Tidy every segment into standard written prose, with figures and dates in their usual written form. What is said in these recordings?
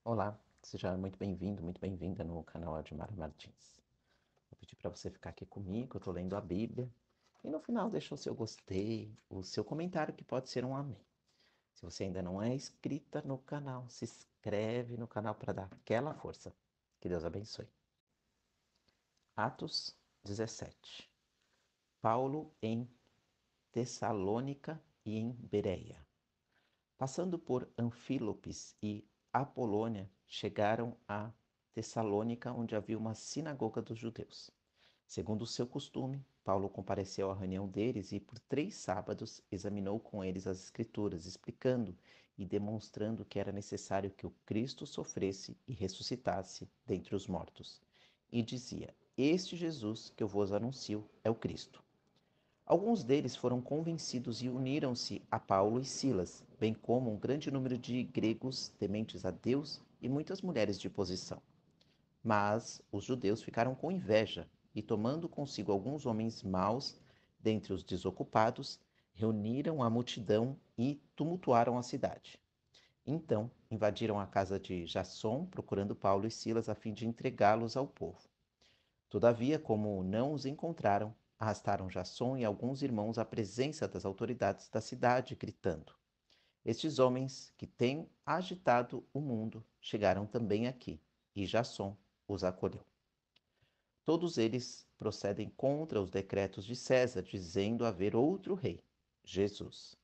Olá, seja muito bem-vindo, muito bem-vinda no canal Admara Martins. Vou pedir para você ficar aqui comigo, eu estou lendo a Bíblia. E no final deixa o seu gostei, o seu comentário que pode ser um amém. Se você ainda não é inscrita no canal, se inscreve no canal para dar aquela força. Que Deus abençoe. Atos 17. Paulo em Tessalônica e em Bereia. Passando por Anfílopes e Apolônia, chegaram a Tessalônica, onde havia uma sinagoga dos judeus. Segundo o seu costume, Paulo compareceu à reunião deles e, por 3 sábados, examinou com eles as Escrituras, explicando e demonstrando que era necessário que o Cristo sofresse e ressuscitasse dentre os mortos. E dizia: Este Jesus que eu vos anuncio é o Cristo. Alguns deles foram convencidos e uniram-se a Paulo e Silas, bem como um grande número de gregos tementes a Deus e muitas mulheres de posição. Mas os judeus ficaram com inveja e, tomando consigo alguns homens maus dentre os desocupados, reuniram a multidão e tumultuaram a cidade. Então, invadiram a casa de Jasson, procurando Paulo e Silas a fim de entregá-los ao povo. Todavia, como não os encontraram, arrastaram Jasson e alguns irmãos à presença das autoridades da cidade, gritando: Estes homens que têm agitado o mundo chegaram também aqui, e Jasson os acolheu. Todos eles procedem contra os decretos de César, dizendo haver outro rei, Jesus.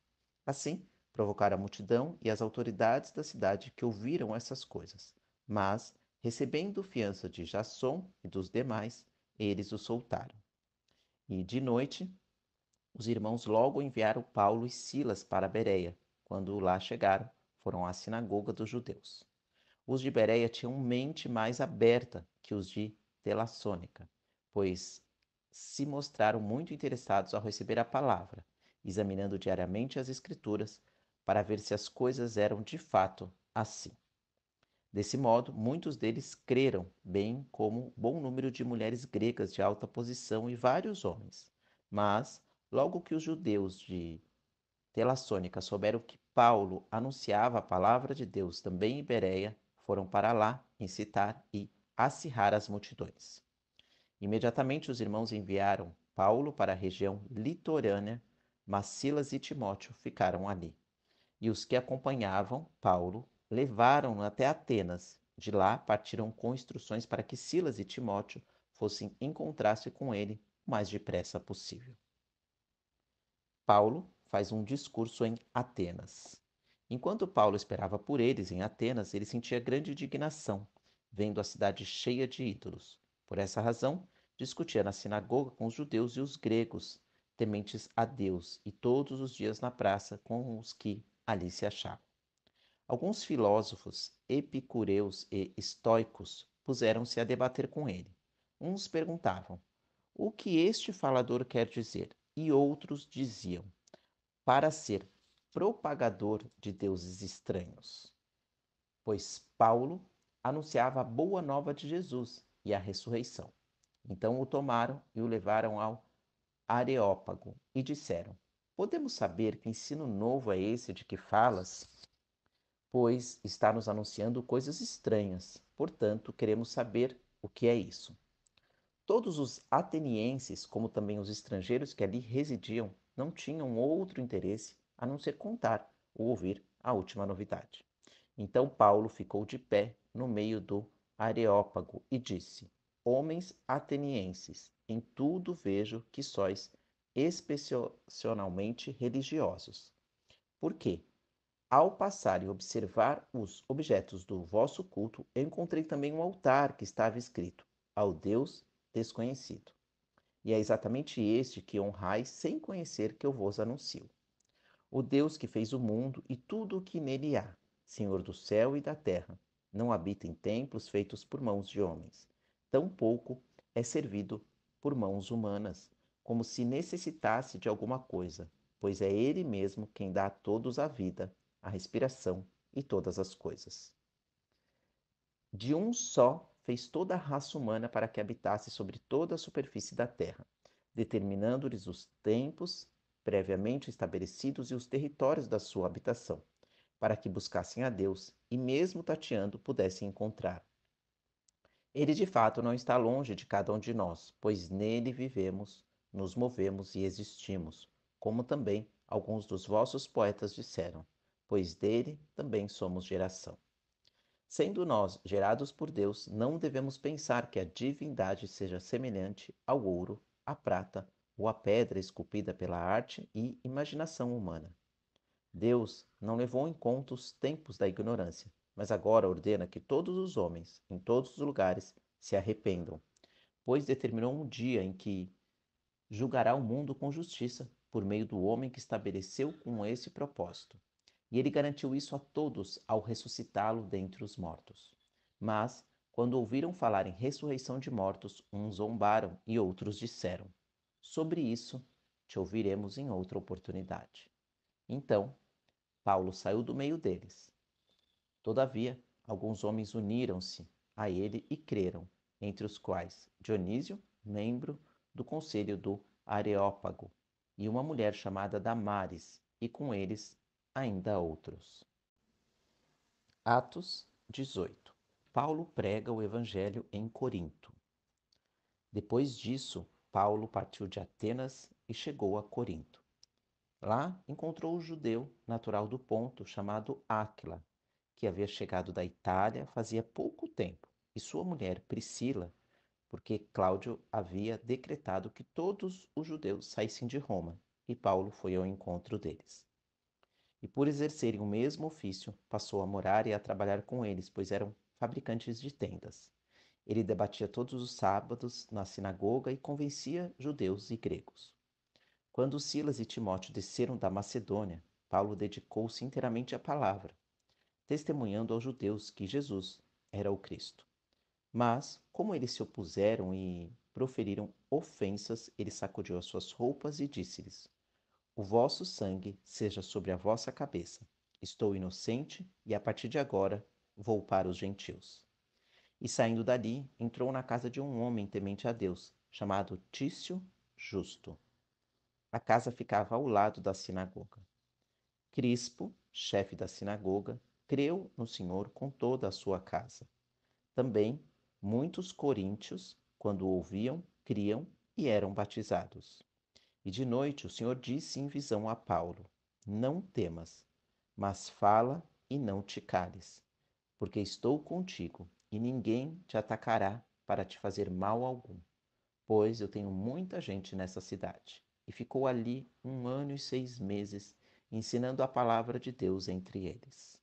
Assim, provocaram a multidão e as autoridades da cidade que ouviram essas coisas. Mas, recebendo fiança de Jasson e dos demais, eles o soltaram. E de noite, os irmãos logo enviaram Paulo e Silas para Bereia. Quando lá chegaram, foram à sinagoga dos judeus. Os de Bereia tinham mente mais aberta que os de Telassônica, pois se mostraram muito interessados ao receber a palavra, examinando diariamente as Escrituras para ver se as coisas eram de fato assim. Desse modo, muitos deles creram, bem como bom número de mulheres gregas de alta posição e vários homens. Mas, logo que os judeus de Telassônica souberam que Paulo anunciava a palavra de Deus também em Bereia, foram para lá incitar e acirrar as multidões. Imediatamente os irmãos enviaram Paulo para a região litorânea, mas Silas e Timóteo ficaram ali. E os que acompanhavam Paulo levaram-no até Atenas. De lá partiram com instruções para que Silas e Timóteo fossem encontrar-se com ele o mais depressa possível. Paulo faz um discurso em Atenas. Enquanto Paulo esperava por eles em Atenas, ele sentia grande indignação, vendo a cidade cheia de ídolos. Por essa razão, discutia na sinagoga com os judeus e os gregos, tementes a Deus, e todos os dias na praça com os que ali se achavam. Alguns filósofos epicureus e estoicos puseram-se a debater com ele. Uns perguntavam: O que este falador quer dizer? E outros diziam: Para ser propagador de deuses estranhos. Pois Paulo anunciava a boa nova de Jesus e a ressurreição. Então o tomaram e o levaram ao Areópago e disseram: Podemos saber que ensino novo é esse de que falas? Pois está nos anunciando coisas estranhas. Portanto, queremos saber o que é isso. Todos os atenienses, como também os estrangeiros que ali residiam, não tinham outro interesse a não ser contar ou ouvir a última novidade. Então Paulo ficou de pé no meio do Areópago e disse: Homens atenienses, em tudo vejo que sois excepcionalmente religiosos. Por quê? Ao passar e observar os objetos do vosso culto, encontrei também um altar que estava escrito: Ao Deus desconhecido. E é exatamente este que honrais sem conhecer que eu vos anuncio. O Deus que fez o mundo e tudo o que nele há, Senhor do céu e da terra, não habita em templos feitos por mãos de homens. Tampouco é servido por mãos humanas, como se necessitasse de alguma coisa, pois é Ele mesmo quem dá a todos a vida, a respiração e todas as coisas. De um só fez toda a raça humana para que habitasse sobre toda a superfície da terra, determinando-lhes os tempos previamente estabelecidos e os territórios da sua habitação, para que buscassem a Deus e, mesmo tateando, pudessem encontrar. Ele de fato não está longe de cada um de nós, pois nele vivemos, nos movemos e existimos, como também alguns dos vossos poetas disseram, pois dele também somos geração. Sendo nós gerados por Deus, não devemos pensar que a divindade seja semelhante ao ouro, à prata ou à pedra esculpida pela arte e imaginação humana. Deus não levou em conta os tempos da ignorância, mas agora ordena que todos os homens, em todos os lugares, se arrependam, pois determinou um dia em que julgará o mundo com justiça, por meio do homem que estabeleceu com esse propósito. E ele garantiu isso a todos ao ressuscitá-lo dentre os mortos. Mas, quando ouviram falar em ressurreição de mortos, uns zombaram e outros disseram: Sobre isso te ouviremos em outra oportunidade. Então, Paulo saiu do meio deles. Todavia, alguns homens uniram-se a ele e creram, entre os quais Dionísio, membro do conselho do Areópago, e uma mulher chamada Damares, e com eles ainda outros. Atos 18. Paulo prega o evangelho em Corinto. Depois disso, Paulo partiu de Atenas e chegou a Corinto. Lá encontrou o judeu natural do Ponto, chamado Áquila, que havia chegado da Itália fazia pouco tempo, e sua mulher Priscila, porque Cláudio havia decretado que todos os judeus saíssem de Roma, e Paulo foi ao encontro deles. E por exercerem o mesmo ofício, passou a morar e a trabalhar com eles, pois eram fabricantes de tendas. Ele debatia todos os sábados na sinagoga e convencia judeus e gregos. Quando Silas e Timóteo desceram da Macedônia, Paulo dedicou-se inteiramente à palavra, testemunhando aos judeus que Jesus era o Cristo. Mas, como eles se opuseram e proferiram ofensas, ele sacudiu as suas roupas e disse-lhes: O vosso sangue seja sobre a vossa cabeça. Estou inocente e a partir de agora vou para os gentios. E saindo dali, entrou na casa de um homem temente a Deus, chamado Tício Justo. A casa ficava ao lado da sinagoga. Crispo, chefe da sinagoga, creu no Senhor com toda a sua casa. Também muitos coríntios, quando o ouviam, criam e eram batizados. E de noite o Senhor disse em visão a Paulo: Não temas, mas fala e não te cales, porque estou contigo, e ninguém te atacará para te fazer mal algum, pois eu tenho muita gente nessa cidade. E ficou ali 1 ano e 6 meses, ensinando a palavra de Deus entre eles.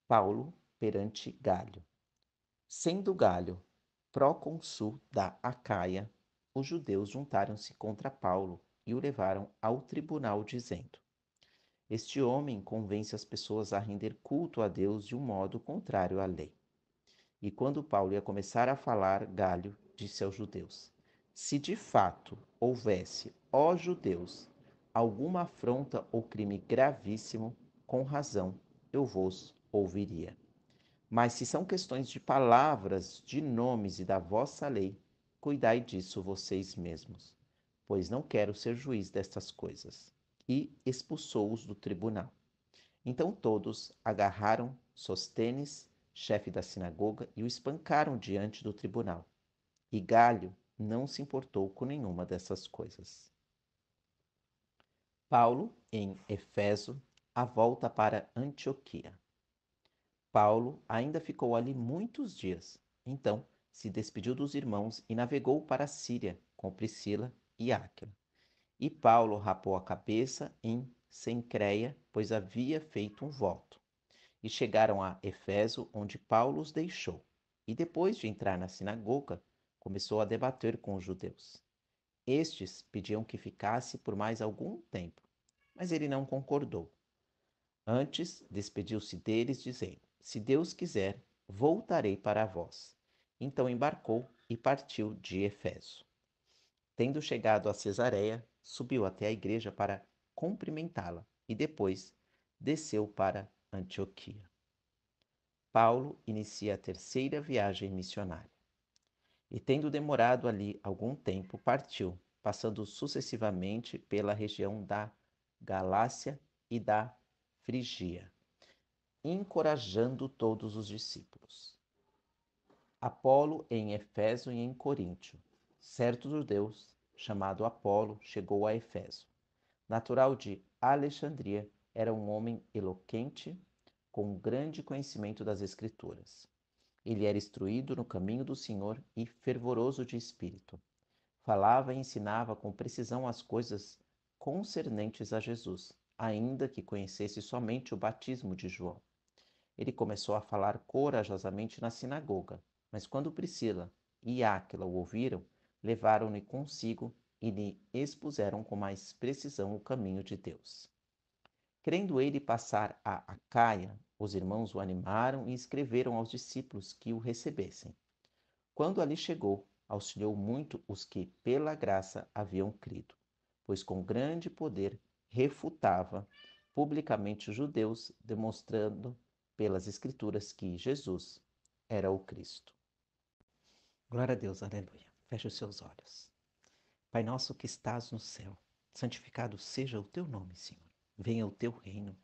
Paulo perante Galho. Sendo Galho procônsul da Acaia, os judeus juntaram-se contra Paulo e o levaram ao tribunal, dizendo: Este homem convence as pessoas a render culto a Deus de um modo contrário à lei. E quando Paulo ia começar a falar, Galho disse aos judeus: Se de fato houvesse, ó judeus, alguma afronta ou crime gravíssimo, com razão eu vos ouviria. Mas se são questões de palavras, de nomes e da vossa lei, cuidai disso vocês mesmos, pois não quero ser juiz destas coisas. E expulsou-os do tribunal. Então todos agarraram Sostênes, chefe da sinagoga, e o espancaram diante do tribunal. E Galho não se importou com nenhuma dessas coisas. Paulo, em Efeso, a volta para Antioquia. Paulo ainda ficou ali muitos dias. Então se despediu dos irmãos e navegou para a Síria com Priscila e Áquila. E Paulo rapou a cabeça em Cencreia, pois havia feito um voto. E chegaram a Efeso, onde Paulo os deixou. E depois de entrar na sinagoga, começou a debater com os judeus. Estes pediam que ficasse por mais algum tempo, mas ele não concordou. Antes, despediu-se deles, dizendo: Se Deus quiser, voltarei para vós. Então embarcou e partiu de Efeso. Tendo chegado a Cesareia, subiu até a igreja para cumprimentá-la e depois desceu para Antioquia. Paulo inicia a terceira viagem missionária. E tendo demorado ali algum tempo, partiu, passando sucessivamente pela região da Galácia e da Frigia, encorajando todos os discípulos. Apolo em Éfeso e em Coríntio. Certo judeu, chamado Apolo, chegou a Éfeso. Natural de Alexandria, era um homem eloquente, com grande conhecimento das Escrituras. Ele era instruído no caminho do Senhor e fervoroso de espírito. Falava e ensinava com precisão as coisas concernentes a Jesus, ainda que conhecesse somente o batismo de João. Ele começou a falar corajosamente na sinagoga, mas quando Priscila e Áquila o ouviram, levaram-no consigo e lhe expuseram com mais precisão o caminho de Deus. Querendo ele passar a Acaia, os irmãos o animaram e escreveram aos discípulos que o recebessem. Quando ali chegou, auxiliou muito os que pela graça haviam crido, pois com grande poder refutava publicamente os judeus, demonstrando pelas Escrituras que Jesus era o Cristo. Glória a Deus, aleluia. Feche os seus olhos. Pai nosso que estás no céu, santificado seja o teu nome, Senhor. Venha o teu reino.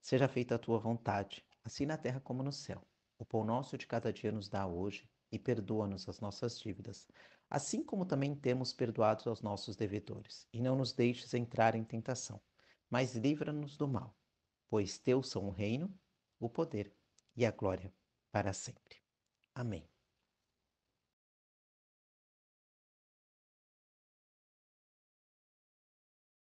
Seja feita a tua vontade, assim na terra como no céu. O pão nosso de cada dia nos dá hoje e perdoa-nos as nossas dívidas, assim como também temos perdoado aos nossos devedores. E não nos deixes entrar em tentação, mas livra-nos do mal, pois teu são o reino, o poder e a glória para sempre. Amém.